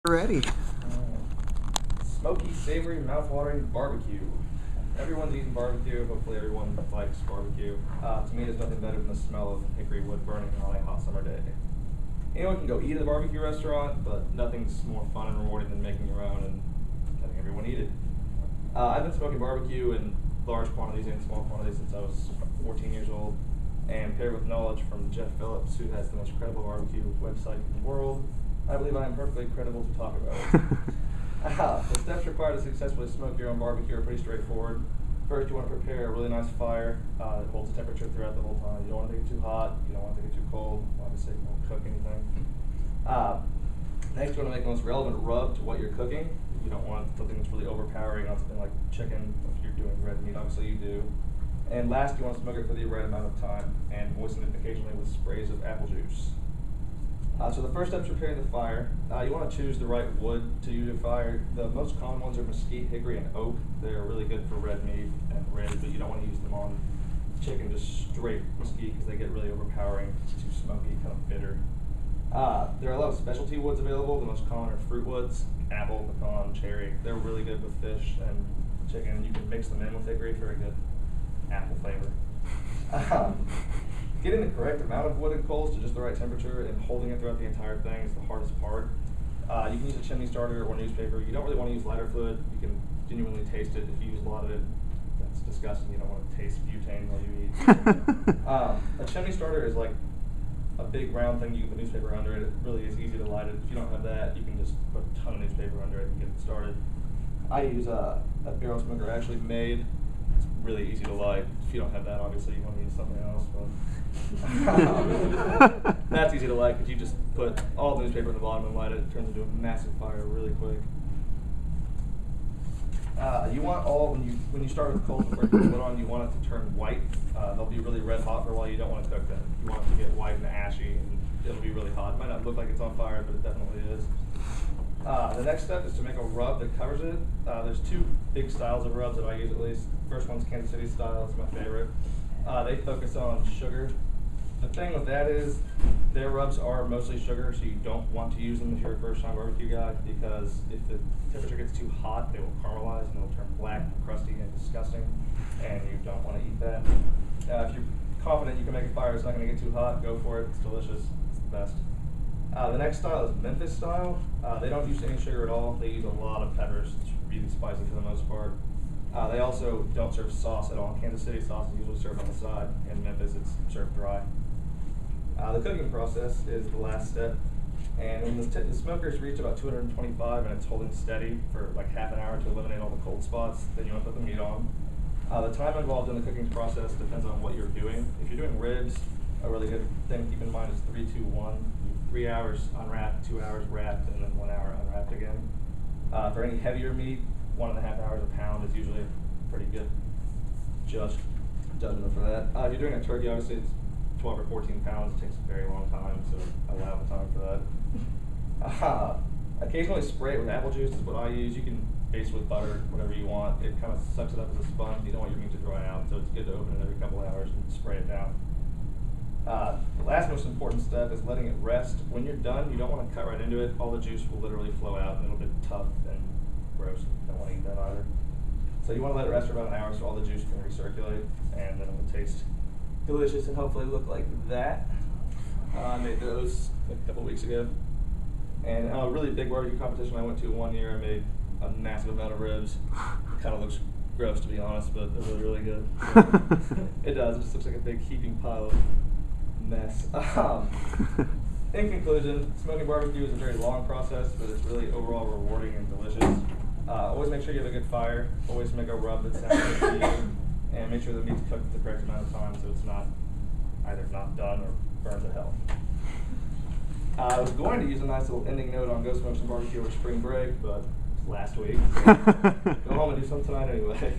Ready. Smoky, savory, mouth-watering barbecue. Everyone's eating barbecue. Hopefully everyone likes barbecue. To me, there's nothing better than the smell of hickory wood burning on a hot summer day. Anyone can go eat at a barbecue restaurant, but nothing's more fun and rewarding than making your own and letting everyone eat it. I've been smoking barbecue in large quantities and small quantities since I was 14 years old, and paired with knowledge from Jeff Phillips, who has the most credible barbecue website in the world, I believe I am perfectly credible to talk about it. The steps required to successfully smoke your own barbecue are pretty straightforward. First, you want to prepare a really nice fire that holds the temperature throughout the whole time. You don't want to make it too hot, you don't want to make it too cold, obviously you won't cook anything. Next, you want to make the most relevant rub to what you're cooking. You don't want something that's really overpowering on something like chicken. If you're doing red meat, obviously you do. And last, you want to smoke it for the right amount of time and moisten it occasionally with sprays of apple juice. So the first step is preparing the fire. You want to choose the right wood to use your fire. The most common ones are mesquite, hickory, and oak. They're really good for red meat and ribs, but you don't want to use them on chicken, just straight mesquite, because they get really overpowering, too smoky, kind of bitter. There are a lot of specialty woods available. The most common are fruit woods, apple, pecan, cherry. They're really good with fish and chicken. You can mix them in with hickory for a good apple flavor. Getting the correct amount of wood and coals to just the right temperature and holding it throughout the entire thing is the hardest part. You can use a chimney starter or newspaper. You don't really want to use lighter fluid. You can genuinely taste it. If you use a lot of it, that's disgusting. You don't want to taste butane while you eat. A chimney starter is like a big round thing. You can put newspaper under it. It really is easy to light it. If you don't have that, you can just put a ton of newspaper under it and get it started. I use a barrel smoker actually made. It's really easy to light. If you don't have that, obviously you want to use something else. But that's easy to light because you just put all the newspaper in the bottom and light it. It turns into a massive fire really quick. You want when you start with coals before you put the wood on, you want it to turn white. They'll be really red hot for a while. You don't want to cook them. You want it to get white and ashy, and it'll be really hot. It might not look like it's on fire, but it definitely is. The next step is to make a rub that covers it. There's two big styles of rubs that I use at least. First one's Kansas City style. It's my favorite. They focus on sugar. The thing with that is their rubs are mostly sugar, so you don't want to use them if you're a first-time barbecue guy, because if the temperature gets too hot, they will caramelize and they'll turn black and crusty and disgusting, and you don't want to eat that. If you're confident you can make a fire, it's not going to get too hot, go for it. It's delicious. It's the best. The next style is Memphis style. They don't use any sugar at all. They use a lot of peppers. It's really spicy for the most part. They also don't serve sauce at all. Kansas City sauce is usually served on the side. In Memphis, it's served dry. The cooking process is the last step. And when the smoker's reached about 225 and it's holding steady for like half an hour to eliminate all the cold spots, then you want to put the meat on. The time involved in the cooking process depends on what you're doing. If you're doing ribs, a really good thing to keep in mind is 3-2-1. 3 hours unwrapped, 2 hours wrapped, and then 1 hour unwrapped again. For any heavier meat, 1.5 hours a pound is usually a pretty good judgment for that. If you're doing a turkey, obviously it's 12 or 14 pounds. It takes a very long time, so allow the time for that. Occasionally spray it with apple juice is what I use. You can baste with butter, whatever you want. It kind of sucks it up as a sponge. You don't want your meat to dry out, so it's good to open it every couple hours and spray it down. The last most important step is letting it rest. When you're done, you don't want to cut right into it. All the juice will literally flow out and it'll be tough and gross. You don't want to eat that either. So you want to let it rest for about an hour so all the juice can recirculate, and then it will taste delicious and hopefully look like that. I made those like a couple weeks ago. And a really big barbecue competition I went to one year, I made a massive amount of ribs. It kind of looks gross to be honest, but they're really, really good. It does. It just looks like a big heaping pile of mess. In conclusion, smoking barbecue is a very long process, but it's really overall rewarding and delicious. Always make sure you have a good fire. Always make a rub that sounds good to you, and make sure the meat's cooked the correct amount of time so it's not either not done or burned to hell. I was going to use a nice little ending note on Go Smoke Some Barbecue over spring break, but it's last week, so go home and do something tonight anyway.